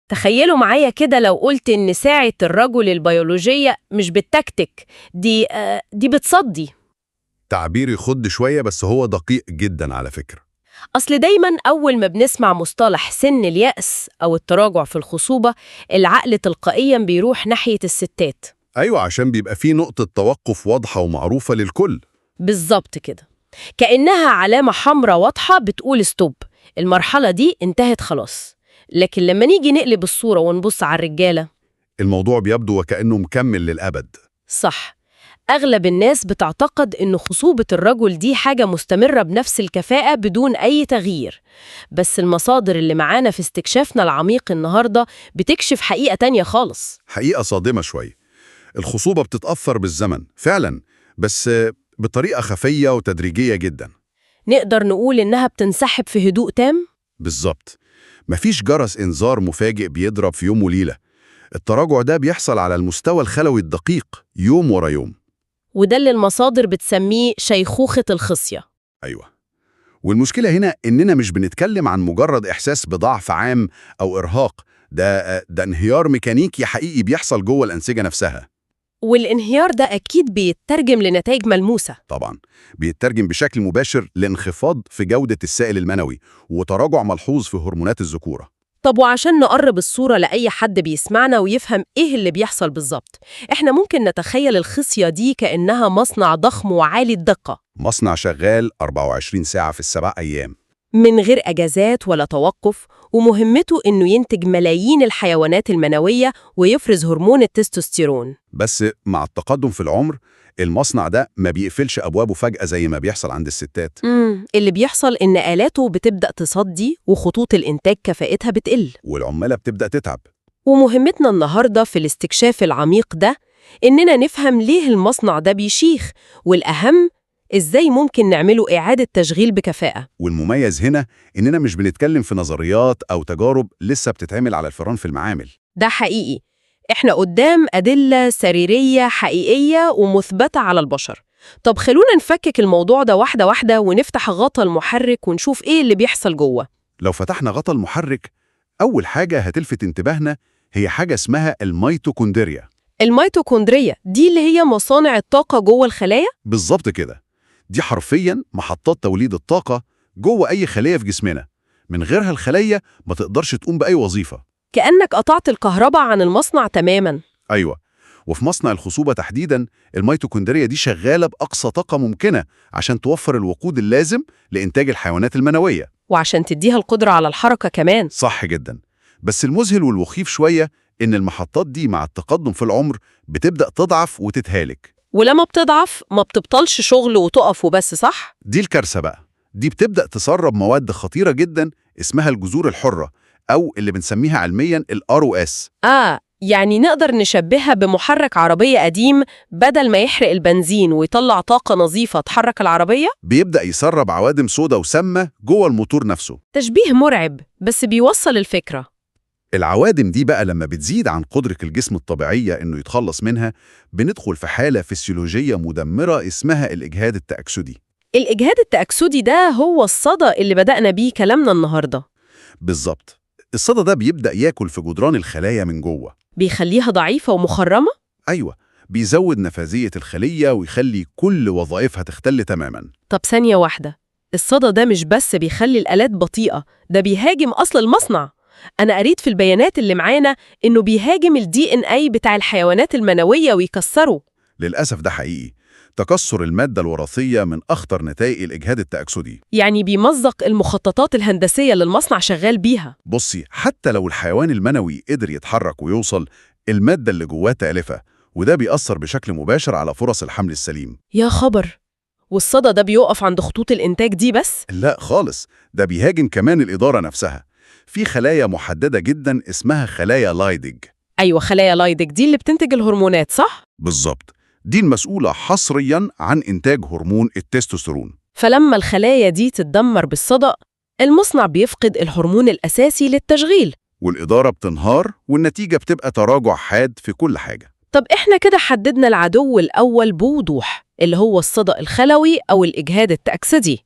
تخيلوا معايا كده لو قلت إن ساعة الرجل البيولوجية مش بالتكتيك، دي بتصدي. تعبير يخض شوية بس هو دقيق جدا على فكرة. أصل دايماً أول ما بنسمع مصطلح سن اليأس أو التراجع في الخصوبة، العقل تلقائياً بيروح ناحية الستات. أيوة، عشان بيبقى فيه نقطة توقف واضحة ومعروفة للكل. بالظبط كده، كأنها علامة حمراء واضحة بتقول ستوب، المرحلة دي انتهت خلاص. لكن لما نيجي نقلب الصورة ونبص على الرجالة، الموضوع بيبدو وكأنه مكمل للأبد. صح، أغلب الناس بتعتقد إن خصوبة الرجل دي حاجة مستمرة بنفس الكفاءة بدون أي تغيير. بس المصادر اللي معانا في استكشافنا العميق النهاردة بتكشف حقيقة تانية خالص. حقيقة صادمة شوية. الخصوبة بتتأثر بالزمن فعلا، بس بطريقة خفية وتدريجية جدا. نقدر نقول إنها بتنسحب في هدوء تام؟ بالظبط، مفيش جرس إنذار مفاجئ بيضرب في يوم وليلة. التراجع ده بيحصل على المستوى الخلوي الدقيق يوم ورا يوم. وده اللي المصادر بتسميه شيخوخة الخصية. أيوة، والمشكلة هنا إننا مش بنتكلم عن مجرد إحساس بضعف عام أو إرهاق، ده انهيار ميكانيكي حقيقي بيحصل جوه الأنسجة نفسها. والانهيار ده أكيد بيترجم لنتائج ملموسة. طبعا بيترجم بشكل مباشر لانخفاض في جودة السائل المنوي وتراجع ملحوظ في هرمونات الذكورة. طب وعشان نقرب الصورة لأي حد بيسمعنا ويفهم إيه اللي بيحصل بالظبط، إحنا ممكن نتخيل الخصية دي كأنها مصنع ضخم وعالي الدقة، مصنع شغال 24 ساعة في السبع أيام من غير أجازات ولا توقف، ومهمته إنه ينتج ملايين الحيوانات المنوية ويفرز هرمون التستوستيرون. بس مع التقدم في العمر المصنع ده ما بيقفلش أبوابه فجأة زي ما بيحصل عند الستات. اللي بيحصل إن آلاته بتبدأ تصدي وخطوط الإنتاج كفاءتها بتقل، والعمالة بتبدأ تتعب. ومهمتنا النهاردة في الاستكشاف العميق ده إننا نفهم ليه المصنع ده بيشيخ، والأهم إزاي ممكن نعمله إعادة تشغيل بكفاءة. والمميز هنا إننا مش بنتكلم في نظريات أو تجارب لسه بتتعمل على الفئران في المعامل. ده حقيقي، إحنا قدام أدلة سريرية حقيقية ومثبتة على البشر. طب خلونا نفكك الموضوع ده واحدة واحدة ونفتح غطا المحرك ونشوف إيه اللي بيحصل جوه. لو فتحنا غطا المحرك، أول حاجة هتلفت انتباهنا هي حاجة اسمها الميتوكوندريا. الميتوكوندريا دي اللي هي مصانع الطاقة جوه الخلايا؟ بالظبط كده، دي حرفياً محطات توليد الطاقة جوه أي خلية في جسمنا. من غيرها الخلية ما تقدرش تقوم بأي وظيفة. كأنك قطعت الكهرباء عن المصنع تماماً. أيوة، وفي مصنع الخصوبة تحديداً الميتوكوندريا دي شغالة بأقصى طاقة ممكنة عشان توفر الوقود اللازم لإنتاج الحيوانات المنوية، وعشان تديها القدرة على الحركة كمان. صح جداً. بس المذهل والمخيف شوية إن المحطات دي مع التقدم في العمر بتبدأ تضعف وتتهالك. ولما بتضعف ما بتبطلش شغل وتقف وبس، صح؟ دي الكارثة بقى. دي بتبدأ تسرب مواد خطيرة جداً اسمها الجذور الحرة، أو اللي بنسميها علمياً ROS. يعني نقدر نشبهها بمحرك عربية قديم، بدل ما يحرق البنزين ويطلع طاقة نظيفة تحرك العربية، بيبدأ يسرب عوادم سودا وسامة جوه الموتور نفسه. تشبيه مرعب بس بيوصل الفكرة. العوادم دي بقى لما بتزيد عن قدرة الجسم الطبيعية إنه يتخلص منها، بندخل في حالة فسيولوجية مدمرة اسمها الإجهاد التأكسدي. الإجهاد التأكسدي ده هو الصدى اللي بدأنا بيه كلامنا النهاردة. بالظبط، الصدى ده بيبدأ ياكل في جدران الخلايا من جوه، بيخليها ضعيفة ومخرمة؟ أيوة، بيزود نفاذية الخلية ويخلي كل وظائفها تختل تماماً. طب ثانية واحدة، الصدى ده مش بس بيخلي الآلات بطيئة، ده بيهاجم أصل المصنع. أنا قريت في البيانات اللي معانا إنه بيهاجم DNA بتاع الحيوانات المنوية ويكسره. للأسف ده حقيقي. تكسر المادة الوراثية من أخطر نتائج الإجهاد التأكسدي. يعني بيمزق المخططات الهندسية اللي المصنع شغال بيها. بصي، حتى لو الحيوان المنوي قدر يتحرك ويوصل، المادة اللي جواه تالفة، وده بيأثر بشكل مباشر على فرص الحمل السليم. يا خبر! والصدى ده بيوقف عند خطوط الإنتاج دي بس؟ لا خالص، ده بيهاجم كمان الإدارة نفسها. في خلايا محددة جدا اسمها خلايا لايدج. أيوة، خلايا لايدج دي اللي بتنتج الهرمونات، صح؟ بالظبط، دي المسؤولة حصريا عن إنتاج هرمون التستوستيرون. فلما الخلايا دي تتدمر بالصدى، المصنع بيفقد الهرمون الأساسي للتشغيل، والإدارة بتنهار، والنتيجة بتبقى تراجع حاد في كل حاجة. طب إحنا كده حددنا العدو الأول بوضوح، اللي هو الصدى الخلوي أو الإجهاد التأكسدي.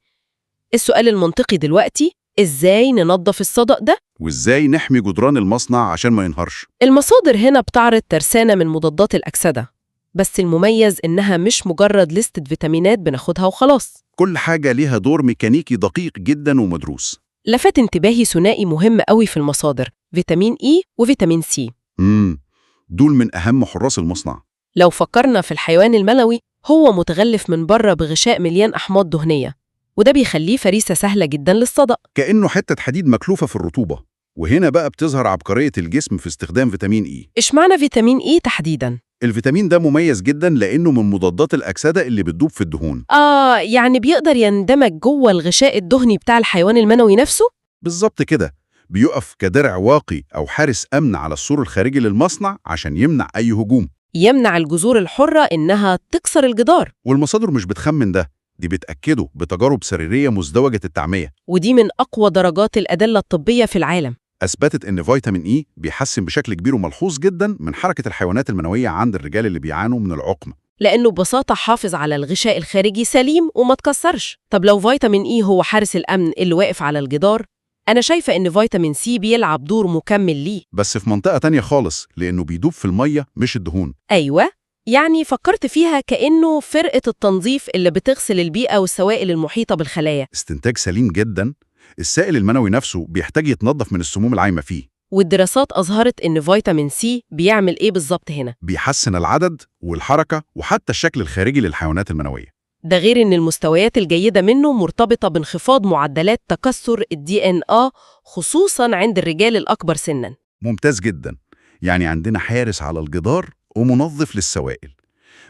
السؤال المنطقي دلوقتي، إزاي ننظف الصدأ ده؟ وإزاي نحمي جدران المصنع عشان ما ينهارش؟ المصادر هنا بتعرض ترسانة من مضادات الأكسدة، بس المميز إنها مش مجرد لستة فيتامينات بناخدها وخلاص. كل حاجة ليها دور ميكانيكي دقيق جدا ومدروس. لفت انتباهي ثنائي مهم قوي في المصادر، فيتامين إي وفيتامين سي. دول من أهم حراس المصنع. لو فكرنا في الحيوان المنوي، هو متغلف من بره بغشاء مليان أحماض دهنية، وده بيخليه فريسة سهلة جدا للصدأ. كأنه حتة حديد مكلوفة في الرطوبة. وهنا بقى بتظهر عبقرية الجسم في استخدام فيتامين إي. إشمعنى فيتامين إي تحديداً؟ الفيتامين ده مميز جدا لأنه من مضادات الأكسدة اللي بتدوب في الدهون. يعني بيقدر يندمج جوه الغشاء الدهني بتاع الحيوان المنوي نفسه؟ بالظبط كده. بيقف كدرع واقي أو حارس أمن على السور الخارجي للمصنع عشان يمنع أي هجوم. يمنع الجذور الحرة إنها تكسر الجدار. والمصادر مش بتخمن ده، دي بتأكده بتجارب سريرية مزدوجة التعمية. ودي من أقوى درجات الأدلة الطبية في العالم. أثبتت إن فيتامين إي بيحسن بشكل كبير وملحوظ جدا من حركة الحيوانات المنوية عند الرجال اللي بيعانوا من العقم. لأنه ببساطة حافظ على الغشاء الخارجي سليم وما تكسرش. طب لو فيتامين إي هو حارس الأمن اللي واقف على الجدار، أنا شايفة إن فيتامين سي بيلعب دور مكمل ليه. بس في منطقة تانية خالص، لأنه بيدوب في المية مش الدهون. أيوة، يعني فكرت فيها كأنه فرقة التنظيف اللي بتغسل البيئة والسوائل المحيطة بالخلايا. استنتاج سليم جدا. السائل المنوي نفسه بيحتاج يتنظف من السموم العايمة فيه. والدراسات أظهرت إن فيتامين سي بيعمل إيه بالظبط هنا؟ بيحسن العدد والحركة وحتى الشكل الخارجي للحيوانات المنوية. ده غير إن المستويات الجيدة منه مرتبطة بانخفاض معدلات تكسر DNA، خصوصاً عند الرجال الأكبر سناً. ممتاز جدا. يعني عندنا حارس على الجدار ومنظف للسوائل.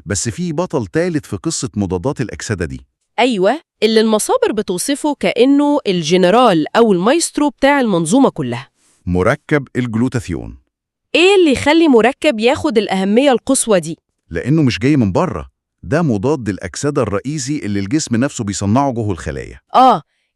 بس في بطل ثالث في قصة مضادات الأكسدة دي. أيوة، اللي المصادر بتوصفه كأنه الجنرال أو المايسترو بتاع المنظومة كلها. مركب الجلوتاثيون. إيه اللي يخلي مركب ياخد الأهمية القصوى دي؟ لأنه مش جاي من بره، ده مضاد الأكسدة الرئيسي اللي الجسم نفسه بيصنعه جوه الخلايا.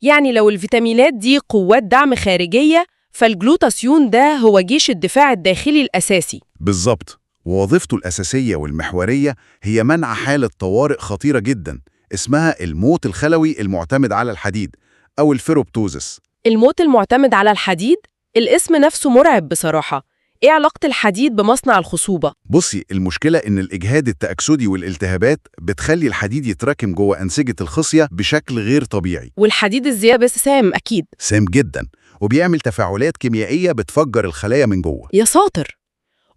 يعني لو الفيتامينات دي قوات دعم خارجية، فالجلوتاثيون ده هو جيش الدفاع الداخلي الأساسي. بالظبط. ووظيفته الأساسية والمحورية هي منع حالة طوارئ خطيرة جدا اسمها الموت الخلوي المعتمد على الحديد أو الفيروبتوزس. الموت المعتمد على الحديد؟ الاسم نفسه مرعب بصراحة. إيه علاقة الحديد بمصنع الخصوبة؟ بصي، المشكلة إن الإجهاد التأكسدي والالتهابات بتخلي الحديد يتراكم جوه أنسجة الخصية بشكل غير طبيعي. والحديد الزيادة سام أكيد. سام جدا، وبيعمل تفاعلات كيميائية بتفجر الخلايا من جوه. يا ساتر!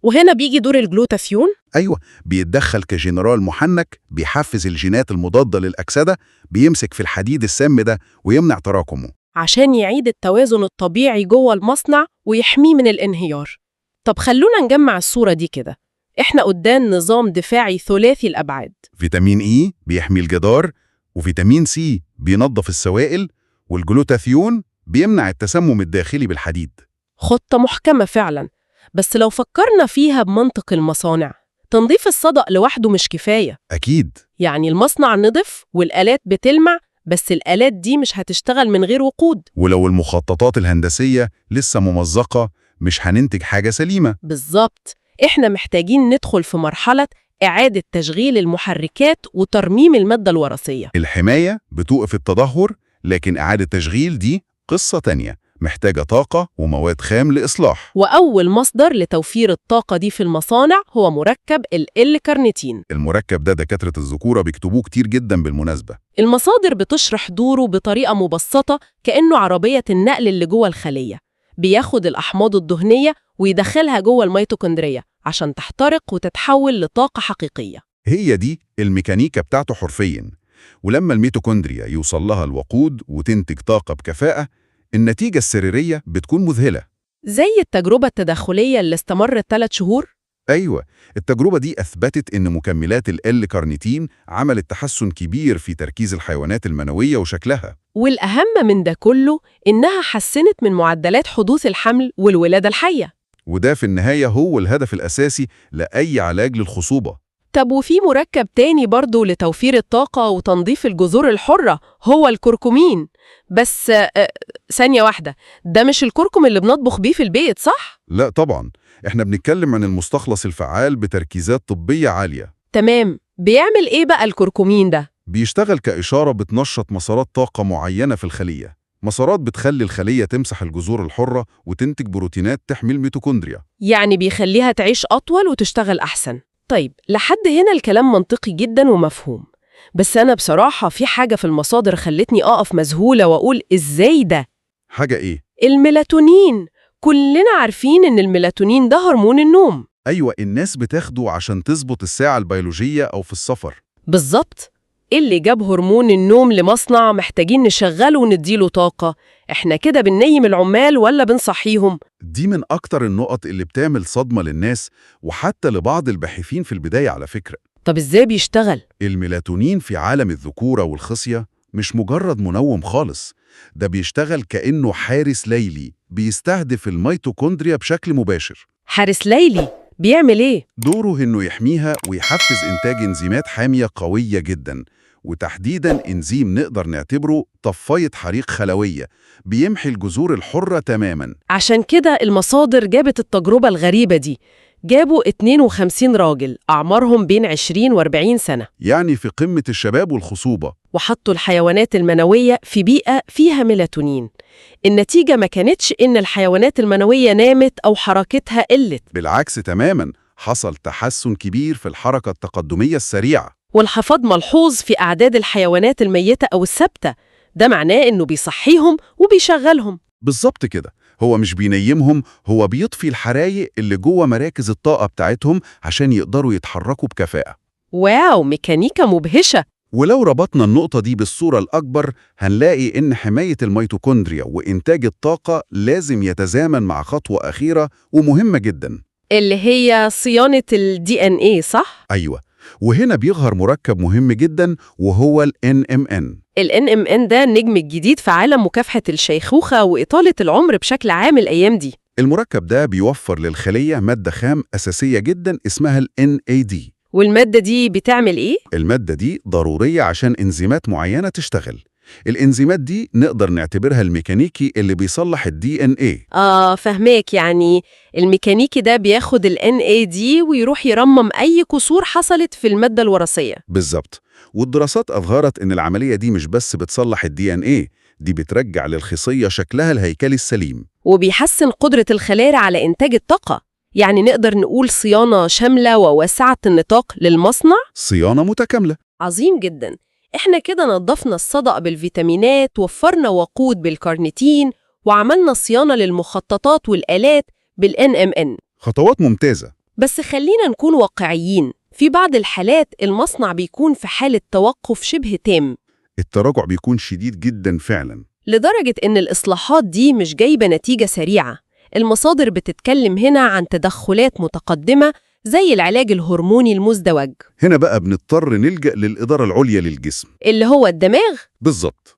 وهنا بيجي دور الجلوتاثيون؟ أيوة، بيتدخل كجنرال محنك، بيحفز الجينات المضادة للأكسدة، بيمسك في الحديد السام ده ويمنع تراكمه عشان يعيد التوازن الطبيعي جوه المصنع ويحميه من الانهيار. طب خلونا نجمع الصورة دي كده. إحنا قدام نظام دفاعي ثلاثي الأبعاد. فيتامين إي بيحمي الجدار، وفيتامين سي بينظف السوائل، والجلوتاثيون بيمنع التسمم الداخلي بالحديد. خطة محكمة فعلا. بس لو فكرنا فيها بمنطق المصانع، تنظيف الصدأ لوحده مش كفاية. أكيد. يعني المصنع نضف والآلات بتلمع، بس الآلات دي مش هتشتغل من غير وقود. ولو المخططات الهندسية لسه ممزقة، مش هننتج حاجة سليمة. بالظبط. إحنا محتاجين ندخل في مرحلة إعادة تشغيل المحركات وترميم المادة الوراثية. الحماية بتوقف التدهور، لكن إعادة تشغيل دي قصة تانية، محتاجة طاقة ومواد خام لإصلاح. وأول مصدر لتوفير الطاقة دي في المصانع هو مركب الكارنيتين. المركب ده دكاترة الذكورة بيكتبوه كتير جدا بالمناسبة. المصادر بتشرح دوره بطريقة مبسطة كأنه عربية النقل اللي جوه الخلية. بياخد الأحماض الدهنية ويدخلها جوه الميتوكوندريا عشان تحترق وتتحول لطاقة حقيقية. هي دي الميكانيكا بتاعته حرفيا. ولما الميتوكوندريا يوصل لها الوقود وتنتج طاقة بكفاءة، النتيجة السريرية بتكون مذهلة. زي التجربة التداخلية اللي استمرت 3 شهور؟ أيوة، التجربة دي أثبتت إن مكملات الكارنيتين عملت تحسن كبير في تركيز الحيوانات المنوية وشكلها. والأهم من ده كله إنها حسنت من معدلات حدوث الحمل والولادة الحية. وده في النهاية هو الهدف الأساسي لأي علاج للخصوبة. طب وفي مركب تاني برضو لتوفير الطاقة وتنظيف الجذور الحرة، هو الكركمين. بس ثانية واحدة، ده مش الكركم اللي بنطبخ بيه في البيت صح؟ لا طبعا، احنا بنتكلم عن المستخلص الفعال بتركيزات طبية عالية. تمام. بيعمل ايه بقى الكركمين ده؟ بيشتغل كإشارة بتنشط مسارات طاقة معينة في الخلية، مسارات بتخلي الخلية تمسح الجذور الحرة وتنتج بروتينات تحمي الميتوكوندريا. يعني بيخليها تعيش أطول وتشتغل أحسن. طيب لحد هنا الكلام منطقي جدا ومفهوم، بس أنا بصراحة في حاجة في المصادر خلتني أقف مذهولة وأقول إزاي ده؟ حاجة إيه؟ الميلاتونين. كلنا عارفين إن الميلاتونين ده هرمون النوم. أيوة، الناس بتاخده عشان تظبط الساعة البيولوجية أو في السفر. بالظبط. اللي جاب هرمون النوم لمصنع محتاجين نشغله ونديله طاقة. إحنا كده بننيم العمال ولا بنصحيهم؟ دي من أكتر النقط اللي بتعمل صدمة للناس وحتى لبعض الباحثين في البداية على فكرة. طب إزاي بيشتغل؟ الميلاتونين في عالم الذكورة والخصية مش مجرد منوم خالص، ده بيشتغل كأنه حارس ليلي بيستهدف الميتوكوندريا بشكل مباشر. حارس ليلي بيعمل إيه؟ دوره إنه يحميها ويحفز إنتاج إنزيمات حامية قوية جداً، وتحديداً إنزيم نقدر نعتبره طفاية حريق خلوية بيمحي الجذور الحرة تماماً. عشان كده المصادر جابت التجربة الغريبة دي. جابوا 52 راجل أعمارهم بين 20 و40 سنة، يعني في قمة الشباب والخصوبة. وحطوا الحيوانات المنوية في بيئة فيها ميلاتونين. النتيجة ما كانتش إن الحيوانات المنوية نامت أو حركتها قلت، بالعكس تماماً، حصل تحسن كبير في الحركة التقدمية السريعة. والانخفاض ملحوظ في أعداد الحيوانات الميتة أو الثابتة. ده معناه إنه بيصحيهم وبيشغلهم. بالظبط كده، هو مش بينيمهم، هو بيطفي الحرايق اللي جوه مراكز الطاقة بتاعتهم عشان يقدروا يتحركوا بكفاءة. واو، ميكانيكا مبهشة. ولو ربطنا النقطة دي بالصورة الأكبر هنلاقي إن حماية الميتوكوندريا وإنتاج الطاقة لازم يتزامن مع خطوة أخيرة ومهمة جدا، اللي هي صيانة ال DNA، صح؟ أيوة، وهنا بيظهر مركب مهم جدا وهو ال NMN. ال NMN ده النجم الجديد في عالم مكافحة الشيخوخة وإطالة العمر بشكل عام الأيام دي. المركب ده بيوفر للخلية مادة خام أساسية جدا اسمها ال NAD. والمادة دي بتعمل إيه؟ المادة دي ضرورية عشان إنزيمات معينة تشتغل. الإنزيمات دي نقدر نعتبرها الميكانيكي اللي بيصلح ال DNA. فهماك. يعني الميكانيكي ده بياخد ال NAD ويروح يرمم أي كسور حصلت في المادة الوراثية. بالظبط، والدراسات أظهرت إن العملية دي مش بس بتصلح ال DNA، دي بترجع للخصية شكلها الهيكلي السليم. وبيحسن قدرة الخلايا على إنتاج الطاقة. يعني نقدر نقول صيانة شاملة وواسعة النطاق للمصنع. صيانة متكاملة. عظيم جدا. إحنا كده نظفنا الصدأ بالفيتامينات، وفرنا وقود بالكارنيتين، وعملنا صيانة للمخططات والآلات بالNMN. خطوات ممتازة. بس خلينا نكون واقعيين. في بعض الحالات المصنع بيكون في حالة توقف شبه تام. التراجع بيكون شديد جدا فعلا، لدرجة إن الإصلاحات دي مش جايبة نتيجة سريعة. المصادر بتتكلم هنا عن تدخلات متقدمة زي العلاج الهرموني المزدوج. هنا بقى بنضطر نلجأ للإدارة العليا للجسم، اللي هو الدماغ. بالظبط.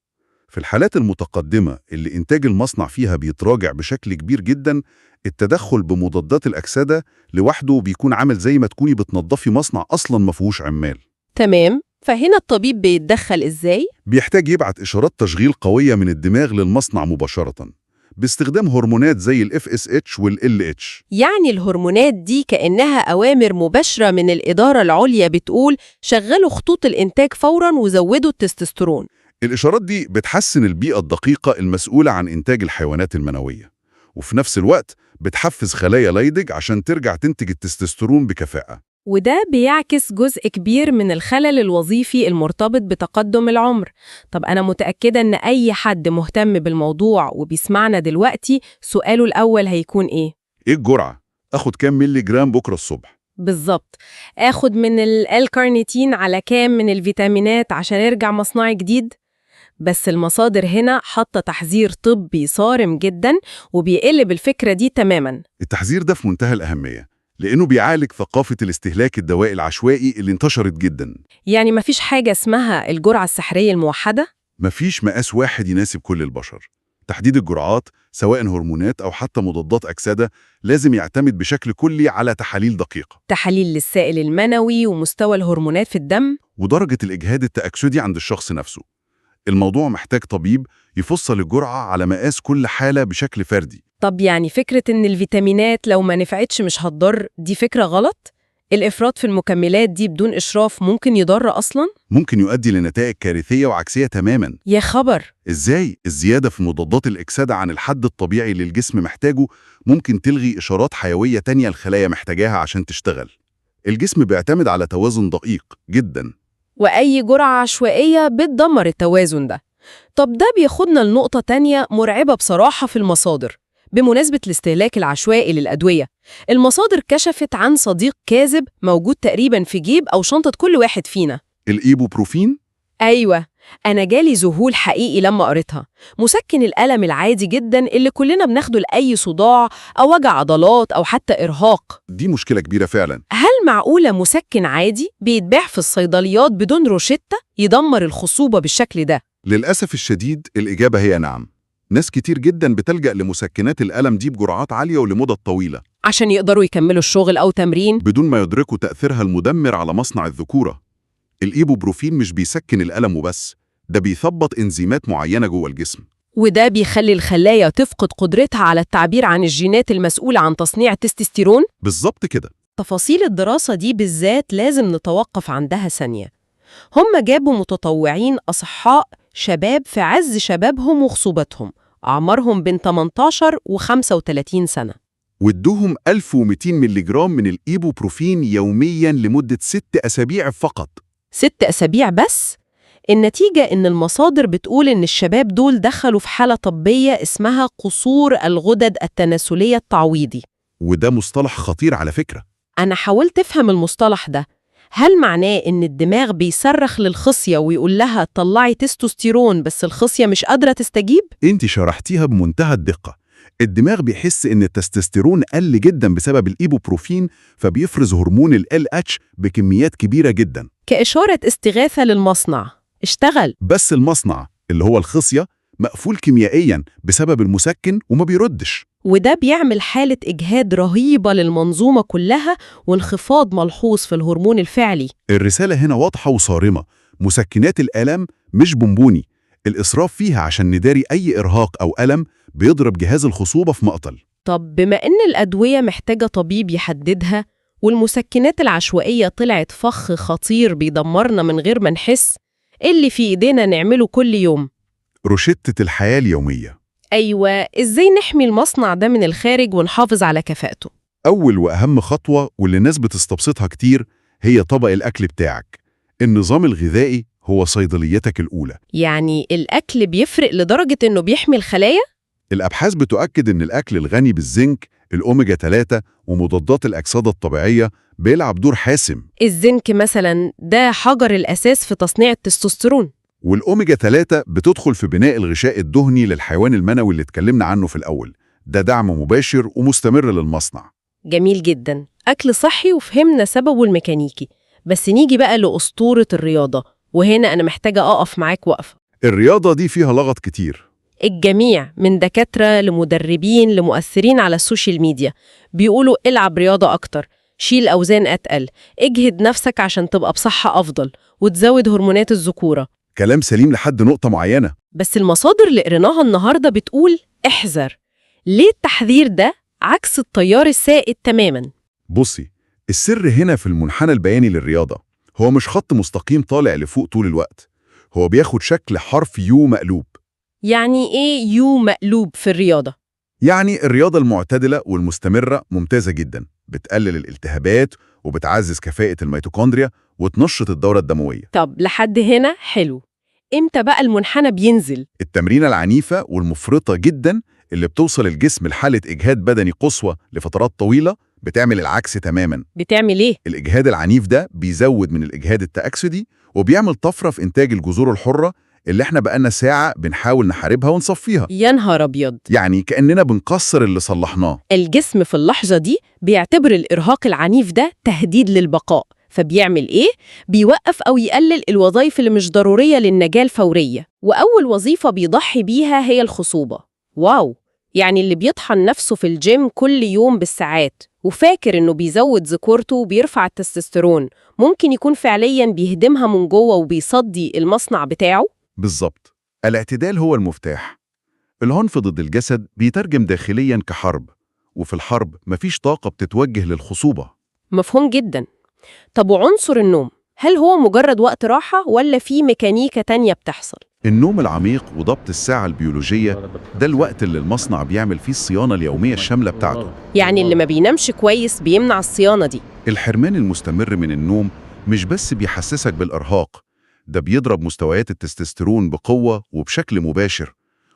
في الحالات المتقدمة اللي إنتاج المصنع فيها بيتراجع بشكل كبير جدا، التدخل بمضادات الأكسدة لوحده بيكون عامل زي ما تكوني بتنظفي مصنع أصلا ما فيهوش عمال. تمام. فهنا الطبيب بيتدخل إزاي؟ بيحتاج يبعت إشارات تشغيل قوية من الدماغ للمصنع مباشرة باستخدام هرمونات زي ال FSH وال LH. يعني الهرمونات دي كأنها أوامر مباشرة من الإدارة العليا بتقول شغلوا خطوط الإنتاج فوراً وزودوا التستوستيرون. الإشارات دي بتحسن البيئة الدقيقة المسؤولة عن إنتاج الحيوانات المنوية، وفي نفس الوقت بتحفز خلايا ليدج عشان ترجع تنتج التستوستيرون بكفاءة. وده بيعكس جزء كبير من الخلل الوظيفي المرتبط بتقدم العمر. طب أنا متأكدة إن أي حد مهتم بالموضوع وبيسمعنا دلوقتي سؤاله الأول هيكون إيه الجرعة؟ أخد كام ملي جرام بكرة الصبح؟ بالظبط. آخد من الكارنيتين على كام من الفيتامينات عشان يرجع مصنعي جديد؟ بس المصادر هنا حاطة تحذير طبي صارم جدا وبيقلب الفكرة دي تماما. التحذير ده في منتهى الأهمية، لأنه بيعالج ثقافة الاستهلاك الدوائي العشوائي اللي انتشرت جدا. يعني مفيش حاجة اسمها الجرعة السحرية الموحدة؟ مفيش مقاس واحد يناسب كل البشر. تحديد الجرعات سواء هرمونات أو حتى مضادات أكسدة لازم يعتمد بشكل كلي على تحاليل دقيقة. تحاليل للسائل المنوي ومستوى الهرمونات في الدم ودرجة الإجهاد التأكسدي عند الشخص نفسه. الموضوع محتاج طبيب يفصل الجرعة على مقاس كل حالة بشكل فردي. طب يعني فكرة إن الفيتامينات لو ما نفعتش مش هتضر، دي فكرة غلط؟ الإفراط في المكملات دي بدون إشراف ممكن يضر أصلاً؟ ممكن يؤدي لنتائج كارثية وعكسية تماماً. يا خبر! إزاي؟ الزيادة في مضادات الإكسدة عن الحد الطبيعي اللي الجسم محتاجه ممكن تلغي إشارات حيوية تانية الخلايا محتاجاها عشان تشتغل. الجسم بيعتمد على توازن دقيق جداً. وأي جرعة عشوائية بتدمر التوازن ده. طب ده بياخدنا لنقطة تانية مرعبة بصراحة في المصادر. بمناسبة الاستهلاك العشوائي للأدوية، المصادر كشفت عن صديق كاذب موجود تقريباً في جيب أو شنطة كل واحد فينا. الإيبوبروفين؟ أيوة، أنا جالي ذهول حقيقي لما قريتها. مسكن الألم العادي جداً اللي كلنا بناخده لأي صداع أو وجع عضلات أو حتى إرهاق. دي مشكلة كبيرة فعلاً. هل معقولة مسكن عادي بيتباع في الصيدليات بدون روشتة يدمر الخصوبة بالشكل ده؟ للأسف الشديد الإجابة هي نعم. ناس كتير جداً بتلجأ لمسكنات الألم دي بجرعات عالية ولمدة طويلة عشان يقدروا يكملوا الشغل أو تمرين. بدون ما يدركوا تأثيرها المدمر على مصنع الذكورة. الإيبوبروفين مش بيسكن الألم وبس، ده بيثبط إنزيمات معينة جوه الجسم. وده بيخلي الخلايا تفقد قدرتها على التعبير عن الجينات المسؤولة عن تصنيع التستوستيرون. بالظبط كده. تفاصيل الدراسة دي بالذات لازم نتوقف عندها ثانية. هم جابوا متطوعين أصحاء شباب في عز شبابهم وخصوبتهم، أعمارهم بين 18 و 35 سنة، وادوهم 1200 ملي جرام من الإيبوبروفين يومياً لمدة 6 أسابيع فقط. 6 أسابيع بس؟ النتيجة إن المصادر بتقول إن الشباب دول دخلوا في حالة طبية اسمها قصور الغدد التناسلية التعويضي. وده مصطلح خطير على فكرة. أنا حاولت أفهم المصطلح ده. هل معناه إن الدماغ بيصرخ للخصية ويقول لها طلعي تستوستيرون بس الخصية مش قادرة تستجيب؟ انت شرحتيها بمنتهى الدقة. الدماغ بيحس ان التستوستيرون قل جدا بسبب الإيبوبروفين، فبيفرز هرمون ال LH بكميات كبيرة جدا كإشارة استغاثة للمصنع. اشتغل. بس المصنع اللي هو الخصية مقفول كيميائيا بسبب المسكن وما بيردش. وده بيعمل حالة إجهاد رهيبة للمنظومة كلها وانخفاض ملحوظ في الهرمون الفعلي. الرسالة هنا واضحة وصارمة. مسكنات الآلام مش بونبوني. الإسراف فيها عشان نداري أي إرهاق أو ألم بيضرب جهاز الخصوبة في مقتل. طب بما إن الأدوية محتاجة طبيب يحددها والمسكنات العشوائية طلعت فخ خطير بيدمرنا من غير ما نحس، إيه اللي في إيدينا نعمله كل يوم؟ روشتة الحياة اليومية. أيوة، إزاي نحمي المصنع ده من الخارج ونحافظ على كفاءته؟ أول وأهم خطوة واللي الناس بتستبسطها كتير هي طبق الأكل بتاعك. النظام الغذائي هو صيدليتك الأولى. يعني الأكل بيفرق لدرجة إنه بيحمي الخلايا؟ الأبحاث بتؤكد إن الأكل الغني بالزنك، الأوميجا 3 ومضادات الأكسدة الطبيعية بيلعب دور حاسم. الزنك مثلاً ده حجر الأساس في تصنيع التستوستيرون. والأوميجا 3 بتدخل في بناء الغشاء الدهني للحيوان المنوي اللي اتكلمنا عنه في الأول. ده دعم مباشر ومستمر للمصنع. جميل جداً، أكل صحي وفهمنا سببه الميكانيكي. بس نيجي بقى لأسطورة الرياضة، وهنا أنا محتاجة أقف معاك وقفة. الرياضة دي فيها لغط كتير. الجميع من دكاترة لمدربين لمؤثرين على السوشيال ميديا بيقولوا العب رياضة أكتر، شيل أوزان أتقل، اجهد نفسك عشان تبقى بصحة أفضل وتزود هرمونات الذكورة. كلام سليم لحد نقطة معينة. بس المصادر اللي قريناها النهاردة بتقول احذر. ليه التحذير ده عكس التيار السائد تماماً؟ بصي، السر هنا في المنحنى البياني للرياضة. هو مش خط مستقيم طالع لفوق طول الوقت، هو بياخد شكل حرف يو مقلوب. يعني إيه يو مقلوب في الرياضة؟ يعني الرياضة المعتدلة والمستمرة ممتازة جدا، بتقلل الالتهابات وبتعزز كفاءة الميتوكوندريا وتنشط الدورة الدموية. طب لحد هنا حلو. إمتى بقى المنحنى بينزل؟ التمرينة العنيفة والمفرطة جدا اللي بتوصل الجسم لحالة إجهاد بدني قصوى لفترات طويلة بتعمل العكس تماما. بتعمل إيه؟ الإجهاد العنيف ده بيزود من الإجهاد التأكسدي وبيعمل طفرة في إنتاج الجذور الحرة اللي احنا بقالنا ساعة بنحاول نحاربها ونصفيها. يا نهار أبيض! يعني كأننا بنكسر اللي صلحناه. الجسم في اللحظة دي بيعتبر الإرهاق العنيف ده تهديد للبقاء، فبيعمل إيه؟ بيوقف أو يقلل الوظائف اللي مش ضرورية للنجاة الفورية، وأول وظيفة بيضحي بيها هي الخصوبة. واو! يعني اللي بيطحن نفسه في الجيم كل يوم بالساعات وفاكر إنه بيزود ذكورته وبيرفع التستوستيرون، ممكن يكون فعلياً بيهدمها من جوه وبيصدي المصنع بتاعه؟ بالظبط. الاعتدال هو المفتاح. العنف ضد الجسد بيترجم داخلياً كحرب، وفي الحرب مفيش طاقة بتتوجه للخصوبة. مفهوم جداً. طب وعنصر النوم، هل هو مجرد وقت راحة ولا في ميكانيكا تانية بتحصل؟ النوم العميق وضبط الساعة البيولوجية ده الوقت اللي المصنع بيعمل فيه الصيانة اليومية الشاملة بتاعته. يعني اللي ما بينامش كويس بيمنع الصيانة دي. الحرمان المستمر من النوم مش بس بيحسسك بالإرهاق، ده بيضرب مستويات التستوستيرون بقوة وبشكل مباشر،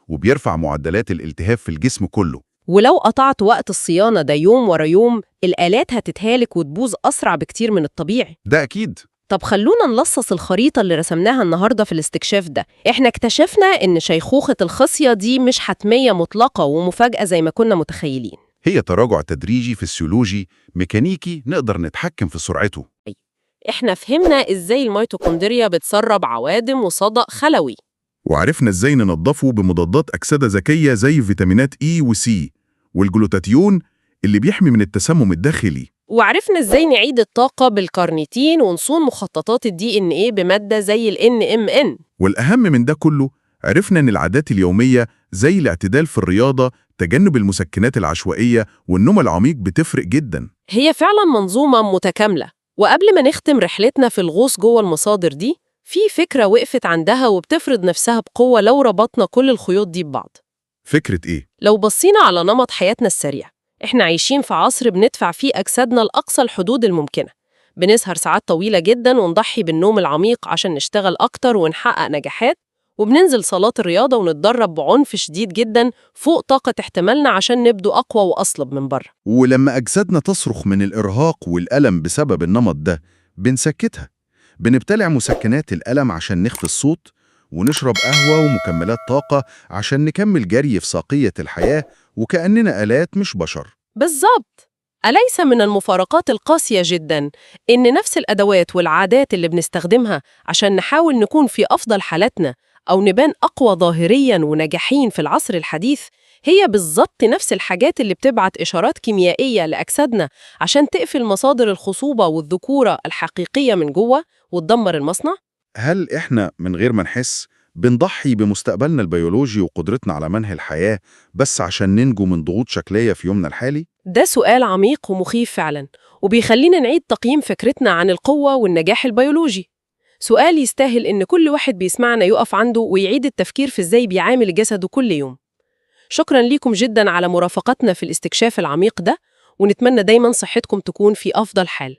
وبيرفع معدلات الالتهاب في الجسم كله. ولو قطعت وقت الصيانة ده يوم ورا يوم، الآلات هتتهالك وتبوظ أسرع بكتير من الطبيعي. ده أكيد. طب خلونا نلصص الخريطة اللي رسمناها النهاردة في الاستكشاف ده. احنا اكتشفنا إن شيخوخة الخصية دي مش حتمية مطلقة ومفاجأة زي ما كنا متخيلين. هي تراجع تدريجي فسيولوجي ميكانيكي نقدر نتحكم في سرعته. احنا فهمنا إزاي الميتوكوندريا بتسرب عوادم وصدأ خلوي، وعرفنا ازاي ننظفه بمضادات أكسدة ذكية زي فيتامينات E و C والجلوتاثيون اللي بيحمي من التسمم الداخلي. وعرفنا إزاي نعيد الطاقة بالكارنيتين ونصون مخططات DNA بمادة زي ال NMN. والأهم من ده كله، عرفنا إن العادات اليومية زي الاعتدال في الرياضة، تجنب المسكنات العشوائية والنوم العميق بتفرق جدا. هي فعلا منظومة متكاملة. وقبل ما نختم رحلتنا في الغوص جوه المصادر دي، في فكرة وقفت عندها وبتفرض نفسها بقوة لو ربطنا كل الخيوط دي ببعض. فكرة إيه؟ لو بصينا على نمط حياتنا السريع، إحنا عايشين في عصر بندفع فيه أجسادنا لأقصى الحدود الممكنة. بنسهر ساعات طويلة جدا ونضحي بالنوم العميق عشان نشتغل أكتر ونحقق نجاحات، وبننزل صالات الرياضة ونتدرب بعنف شديد جدا فوق طاقة احتمالنا عشان نبدو أقوى وأصلب من بره. ولما أجسادنا تصرخ من الإرهاق والألم بسبب النمط ده، بنسكتها. بنبتلع مسكنات الألم عشان نخفي الصوت، ونشرب قهوة ومكملات طاقة عشان نكمل جري في ساقية الحياة وكأننا آلات مش بشر. بالظبط. أليس من المفارقات القاسية جدا إن نفس الأدوات والعادات اللي بنستخدمها عشان نحاول نكون في أفضل حالاتنا أو نبان أقوى ظاهرياً وناجحين في العصر الحديث هي بالظبط نفس الحاجات اللي بتبعت إشارات كيميائية لأجسادنا عشان تقفل مصادر الخصوبة والذكورة الحقيقية من جوه وتدمر المصنع؟ هل إحنا من غير ما نحس بنضحي بمستقبلنا البيولوجي وقدرتنا على منهي الحياة بس عشان ننجو من ضغوط شكلية في يومنا الحالي؟ ده سؤال عميق ومخيف فعلاً، وبيخلينا نعيد تقييم فكرتنا عن القوة والنجاح البيولوجي. سؤال يستاهل إن كل واحد بيسمعنا يقف عنده ويعيد التفكير في إزاي بيعامل جسده كل يوم. شكراً ليكم جداً على مرافقتنا في الاستكشاف العميق ده، ونتمنى دايماً صحتكم تكون في أفضل حال.